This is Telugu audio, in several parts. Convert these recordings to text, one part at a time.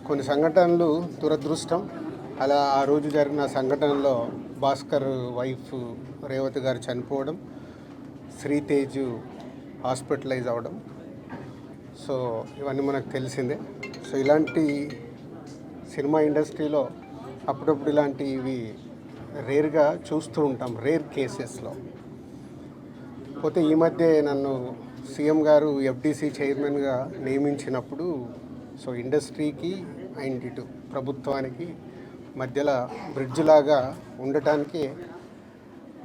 కొన్ని సంఘటనలు దురదృష్టం. అలా ఆ రోజు జరిగిన సంఘటనలో భాస్కర్ వైఫ్ రేవతి గారు చనిపోవడం, శ్రీతేజ్ హాస్పిటలైజ్ అవ్వడం, సో ఇవన్నీ మనకు తెలిసిందే. సో ఇలాంటి సినిమా ఇండస్ట్రీలో అప్పుడప్పుడు ఇలాంటివి రేర్గా చూస్తూ ఉంటాం, రేర్ కేసెస్లో. పోతే ఈ మధ్య నన్ను సీఎం గారు ఎఫ్డీసీ చైర్మన్గా నియమించినప్పుడు సో ఇండస్ట్రీకి అండ్ ఇటు ప్రభుత్వానికి మధ్యలో బ్రిడ్జ్ లాగా ఉండటానికి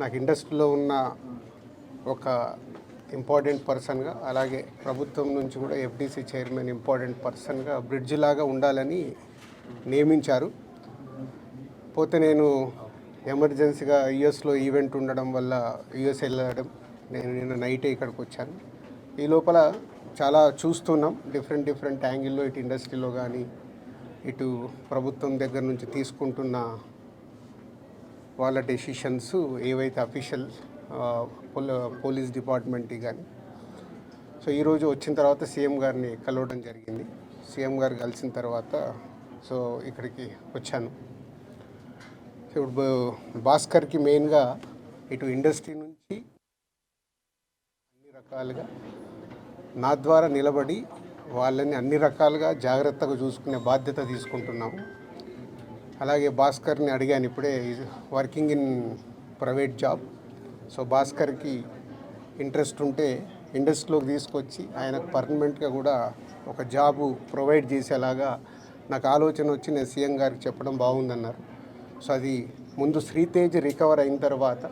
నాకు ఇండస్ట్రీలో ఉన్న ఒక ఇంపార్టెంట్ పర్సన్గా, అలాగే ప్రభుత్వం నుంచి కూడా ఎఫ్డీసీ చైర్మన్ ఇంపార్టెంట్ పర్సన్గా బ్రిడ్జ్ లాగా ఉండాలని నియమించారు. పోతే నేను ఎమర్జెన్సీగా యుఎస్లో ఈవెంట్ ఉండడం వల్ల యుఎస్ వెళ్ళడం, నేను నిన్న నైటే ఇక్కడికి వచ్చాను. ఈ లోపల చాలా చూస్తున్నాం డిఫరెంట్ యాంగిల్లో, ఇటు ఇండస్ట్రీలో కానీ ఇటు ప్రభుత్వం దగ్గర నుంచి తీసుకుంటున్న వాళ్ళ డెసిషన్స్ ఏవైతే అఫీషియల్ పోలీస్ డిపార్ట్మెంట్కి కానీ. సో ఈరోజు వచ్చిన తర్వాత సీఎం గారిని కలవడం జరిగింది. సీఎం గారు కలిసిన తర్వాత సో ఇక్కడికి వచ్చాను. ఇప్పుడు భాస్కర్కి మెయిన్గా ఇటు ఇండస్ట్రీ నుంచి అన్ని రకాలుగా నా ద్వారా నిలబడి వాళ్ళని అన్ని రకాలుగా జాగ్రత్తగా చూసుకునే బాధ్యత తీసుకుంటున్నాము. అలాగే భాస్కర్ని అడిగాను ఇప్పుడే, working in private job. So భాస్కర్కి ఇంట్రెస్ట్ ఉంటే ఇండస్ట్రీలోకి తీసుకొచ్చి ఆయనకు పర్మనెంట్గా కూడా ఒక జాబు ప్రొవైడ్ చేసేలాగా నాకు ఆలోచన వచ్చి నేను సీఎం గారికి చెప్పడం బాగుందన్నారు. సో అది ముందు శ్రీతేజ్ రికవర్ అయిన తర్వాత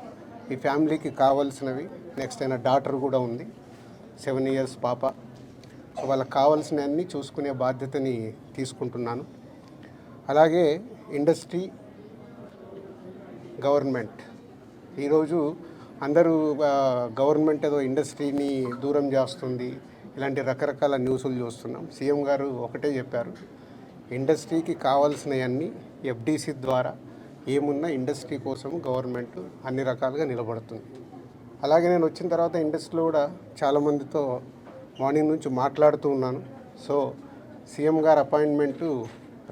ఈ ఫ్యామిలీకి కావాల్సినవి, నెక్స్ట్ అయిన డాటర్ కూడా ఉంది, 7 years పాప. సో వాళ్ళకి కావాల్సినవన్నీ చూసుకునే బాధ్యతని తీసుకుంటున్నాను. అలాగే ఇండస్ట్రీ, గవర్నమెంట్, ఈరోజు అందరూ గవర్నమెంట్ ఏదో ఇండస్ట్రీని దూరం చేస్తుంది, ఇలాంటి రకరకాల న్యూస్లు చూస్తున్నాం. సీఎం గారు ఒకటే చెప్పారు, ఇండస్ట్రీకి కావాల్సినవన్నీ ఎఫ్డీసీ ద్వారా ఏమున్నా ఇండస్ట్రీ కోసం గవర్నమెంట్ అన్ని రకాలుగా నిలబడుతుంది. అలాగే నేను వచ్చిన తర్వాత ఇండస్ట్రీలో కూడా చాలామందితో మార్నింగ్ నుంచి మాట్లాడుతూ ఉన్నాను. సో సీఎం గారు అపాయింట్మెంటు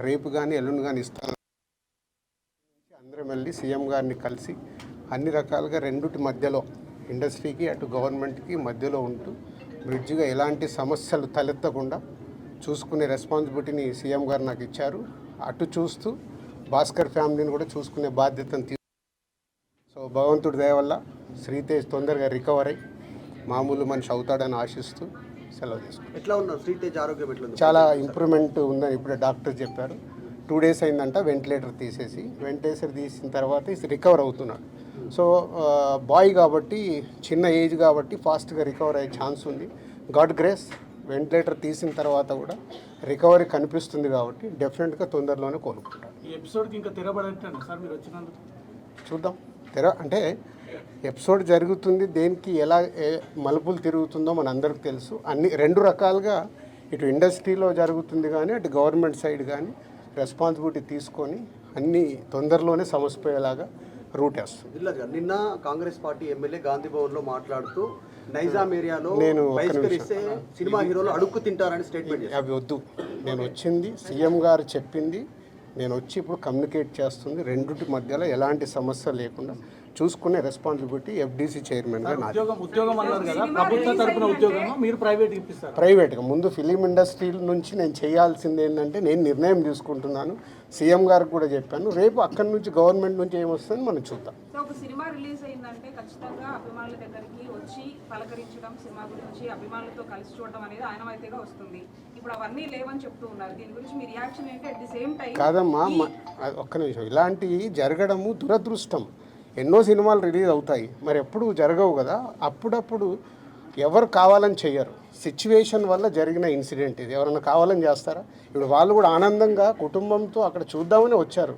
రేపు కానీ ఎల్లుండి కానీ ఇస్తాను. అందరం వెళ్ళి సీఎం గారిని కలిసి అన్ని రకాలుగా రెండుటి మధ్యలో, ఇండస్ట్రీకి అటు గవర్నమెంట్కి మధ్యలో ఉంటూ బ్రిడ్జిగా ఎలాంటి సమస్యలు తలెత్తకుండా చూసుకునే రెస్పాన్సిబిలిటీని సీఎం గారు నాకు ఇచ్చారు. అటు చూస్తూ భాస్కర్ ఫ్యామిలీని కూడా చూసుకునే బాధ్యతను సో భగవంతుడి దయ వల్ల శ్రీతేజ్ తొందరగా రికవర్ అయ్యి మామూలు మనిషి అవుతాడని ఆశిస్తూ సెలవు తీసుకుంటాం. ఎట్లా ఉన్నారు శ్రీతేజ్ ఆరోగ్యం? ఎట్లా ఉంది? చాలా ఇంప్రూవ్మెంట్ ఉందని ఇప్పుడే డాక్టర్ చెప్పారు. 2 days అయిందంట వెంటిలేటర్ తీసిన తర్వాత రికవర్ అవుతున్నాడు. సో బాయ్ కాబట్టి, చిన్న ఏజ్ కాబట్టి ఫాస్ట్గా రికవర్ అయ్యే ఛాన్స్ ఉంది. గాడ్ గ్రేస్, వెంటిలేటర్ తీసిన తర్వాత కూడా రికవరీ కనిపిస్తుంది కాబట్టి డెఫినెట్గా తొందరలోనే కోలుకుంటారు. ఈ ఎపిసోడ్కి ఇంకా తెరబడట్లేదు సార్ మీరు వచ్చినందుకు? చూద్దాం. అంటే ఎపిసోడ్ జరుగుతుంది, దేనికి ఎలా మలుపులు తిరుగుతుందో మన అందరికీ తెలుసు. అన్ని 2 రకాలుగా ఇటు ఇండస్ట్రీలో జరుగుతుంది కానీ అటు గవర్నమెంట్ సైడ్ కానీ రెస్పాన్సిబిలిటీ తీసుకొని అన్నీ తొందరలోనే సమసిపోయేలాగా రూట్ వేస్తుంది. నిన్న కాంగ్రెస్ పార్టీ ఎమ్మెల్యే గాంధీ భవన్లో మాట్లాడుతూ నైజాం ఏరియాలో నేను సినిమా హీరోలు అడుక్కు తింటారని స్టేట్మెంట్ చేశారు. అవి వద్దు, నేను వచ్చింది సీఎం గారు చెప్పింది, నేను వచ్చి ఇప్పుడు కమ్యూనికేట్ చేస్తుంది. రెండుటి మధ్యలో ఎలాంటి సమస్య లేకుండా చూసుకునే రెస్పాన్సిబిలిటీ ఎఫ్డీసీ చైర్మన్గా నాది. ప్రైవేట్గా ముందు ఫిలిం ఇండస్ట్రీ నుంచి నేను చేయాల్సింది ఏంటంటే, నేను నిర్ణయం తీసుకుంటున్నాను, సీఎం గారికి కూడా చెప్పాను. రేపు అక్కడి నుంచి గవర్నమెంట్ నుంచి ఏమొస్తుందని మనం చూద్దాం. ఒక సినిమా రిలీజ్ అయిందంటే ఖచ్చితంగా అభిమానుల దగ్గరికి వచ్చి పలకరించడం, సినిమా గురించి అభిమానులతో కలిసి చూడడం అనేది ఆనవాయితీగా వస్తుంది. ఇప్పుడు అవన్నీ లేవని చెప్తూ ఉన్నారు. దీని గురించి మీ రియాక్షన్ ఏంటి? అట్ ది సేమ్ టైం కాదమ్మా, ఒక్క నిమిషం, ఇలాంటివి జరగడము దురదృష్టం. ఎన్నో సినిమాలు రిలీజ్ అవుతాయి, మరి ఎప్పుడు జరగవు కదా. అప్పుడప్పుడు ఎవరు కావాలని చెయ్యరు, సిచ్యువేషన్ వల్ల జరిగిన ఇన్సిడెంట్ ఇది. ఎవరైనా కావాలని చేస్తారా? ఇప్పుడు వాళ్ళు కూడా ఆనందంగా కుటుంబంతో అక్కడ చూద్దామని వచ్చారు.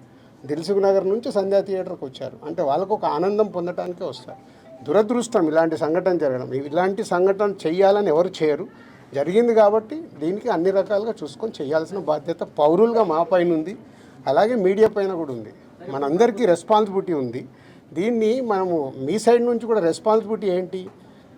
దిల్సుఖ్ నగర్ నుంచి సంధ్యా థియేటర్కి వచ్చారు అంటే వాళ్ళకు ఒక ఆనందం పొందటానికే వస్తారు. దురదృష్టం ఇలాంటి సంఘటన జరగడం. ఇలాంటి సంఘటన చెయ్యాలని ఎవరు చేయరు, జరిగింది కాబట్టి దీనికి అన్ని రకాలుగా చూసుకొని చేయాల్సిన బాధ్యత పౌరులుగా మా పైన ఉంది, అలాగే మీడియా పైన కూడా ఉంది. మనందరికీ రెస్పాన్సిబిలిటీ ఉంది. దీన్ని మనము మీ సైడ్ నుంచి కూడా రెస్పాన్సిబిలిటీ ఏంటి,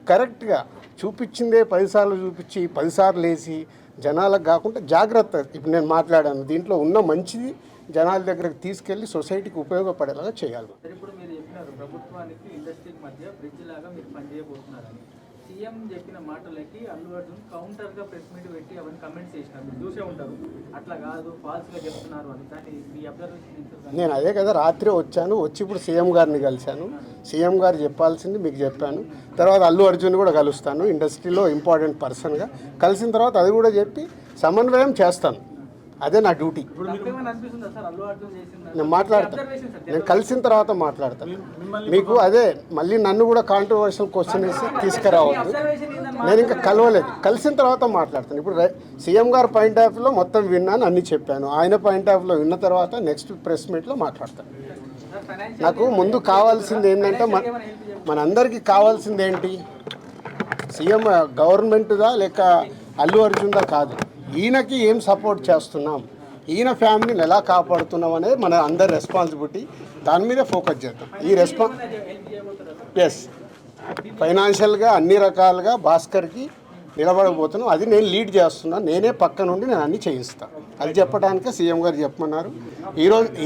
కరెక్ట్గా చూపించిందే 10 సార్లు చూపించి 10 సార్లు వేసి జనాలకు కాకుండా జాగ్రత్త. ఇప్పుడు నేను మాట్లాడాను, దీంట్లో ఉన్న మంచిది జనాల దగ్గరకు తీసుకెళ్ళి సొసైటీకి ఉపయోగపడేలాగా చేయాలి. సరే, ఇప్పుడు మీరు చెప్పినారు ప్రభుత్వానికి ఇండస్ట్రీకి మధ్య బ్రిడ్జ్ లాగా మీరు పనిచేయబోతున్నారని. సీఎం చెప్పిన మాటలకి అల్లు అర్జున్ కౌంటర్గా ప్రెస్ మీట్ పెట్టి అవన్నీ కమెంట్స్ చేసినారు, మీరు చూసే ఉంటారు. అట్లా కాదు, ఫాల్స్గా చెప్తున్నారు అని. దాన్ని మీ అబ్జర్వేషన్. నేను అదే కదా రాత్రి వచ్చాను, వచ్చి ఇప్పుడు సీఎం గారిని కలిశాను. సీఎం గారు చెప్పాల్సింది మీకు చెప్పాను. తర్వాత అల్లు అర్జున్ కూడా కలుస్తాను, ఇండస్ట్రీలో ఇంపార్టెంట్ పర్సన్గా. కలిసిన తర్వాత అది కూడా చెప్పి సమన్వయం చేస్తాను. అదే నా డ్యూటీ. నేను మాట్లాడతాను, నేను కలిసిన తర్వాత మాట్లాడతాను. మీకు అదే మళ్ళీ నన్ను కూడా కాంట్రవర్షియల్ క్వశ్చన్ వేసి తీసుకురావద్దు. నేను ఇంకా కలవలేదు, కలిసిన తర్వాత మాట్లాడతాను. ఇప్పుడు సీఎం గారు పాయింట్ ఆఫ్ వ్యూలో మొత్తం విన్నాను, అన్నీ చెప్పాను. ఆయన పాయింట్ ఆఫ్ వ్యూలో విన్న తర్వాత నెక్స్ట్ ప్రెస్ మీట్లో మాట్లాడతాను. నాకు ముందు కావాల్సింది ఏంటంటే మనందరికీ కావాల్సింది ఏంటి, సీఎం గవర్నమెంట్దా లేక అల్లు అర్జున్దా కాదు, ఈయనకి ఏం సపోర్ట్ చేస్తున్నాం, ఈయన ఫ్యామిలీని ఎలా కాపాడుతున్నాం అనేది మన అందరి రెస్పాన్సిబిలిటీ. దాని మీదే ఫోకస్ చేద్దాం. ఎస్, ఫైనాన్షియల్గా అన్ని రకాలుగా భాస్కర్కి నిలబడబోతున్నాం. అది నేను లీడ్ చేస్తున్నాను, నేనే పక్క నుండి నేను అన్నీ చేయిస్తాను. అది చెప్పడానికే సీఎం గారు చెప్పమన్నారు.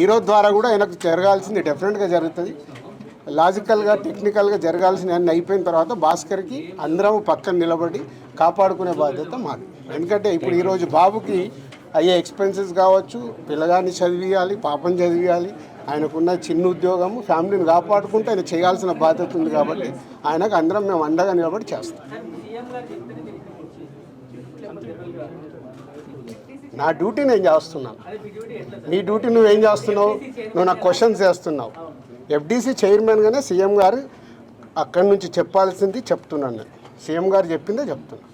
ఈరోజు ద్వారా కూడా ఆయనకు జరగాల్సింది డెఫినెట్గా జరుగుతుంది. లాజికల్గా టెక్నికల్గా జరగాల్సిన అన్నీ అయిపోయిన తర్వాత భాస్కర్కి అందరం పక్కన నిలబడి కాపాడుకునే బాధ్యత మాది. ఎందుకంటే ఇప్పుడు ఈరోజు బాబుకి అయ్యే ఎక్స్పెన్సెస్ కావచ్చు, పిల్లగాన్ని చదివియాలి, పాపం చదివియాలి, ఆయనకున్న చిన్న ఉద్యోగము, ఫ్యామిలీని కాపాడుకుంటూ ఆయన చేయాల్సిన బాధ్యత ఉంది. కాబట్టి ఆయనకు అందరం మేము అండగా నిలబడి చేస్తాం. నా డ్యూటీ నేను చేస్తున్నాను, నీ డ్యూటీ నువ్వేం చేస్తున్నావు? నువ్వు నాకు క్వశ్చన్స్ చేస్తున్నావు. ఎఫ్డీసీ చైర్మన్గానే సీఎం గారు అక్కడి నుంచి చెప్పాల్సింది చెప్తున్నాను. నేను సీఎం గారు చెప్పిందే చెప్తున్నాను.